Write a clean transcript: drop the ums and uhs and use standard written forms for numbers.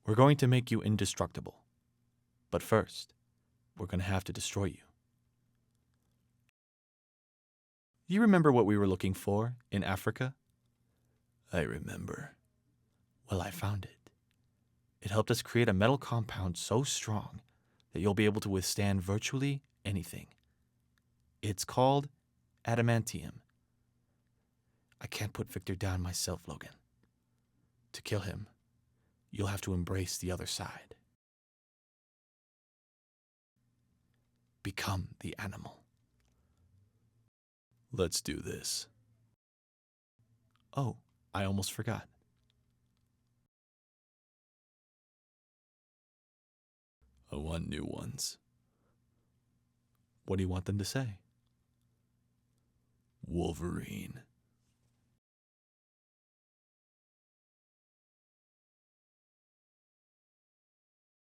We're going to make you indestructible. But first, we're going to have to destroy you. You remember what we were looking for in Africa? I remember. Well, I found it. It helped us create a metal compound so strong that you'll be able to withstand virtually anything. It's called adamantium. I can't put Victor down myself, Logan. To kill him, you'll have to embrace the other side. Become the animal. Let's do this. Oh, I almost forgot. I want new ones. What do you want them to say? Wolverine.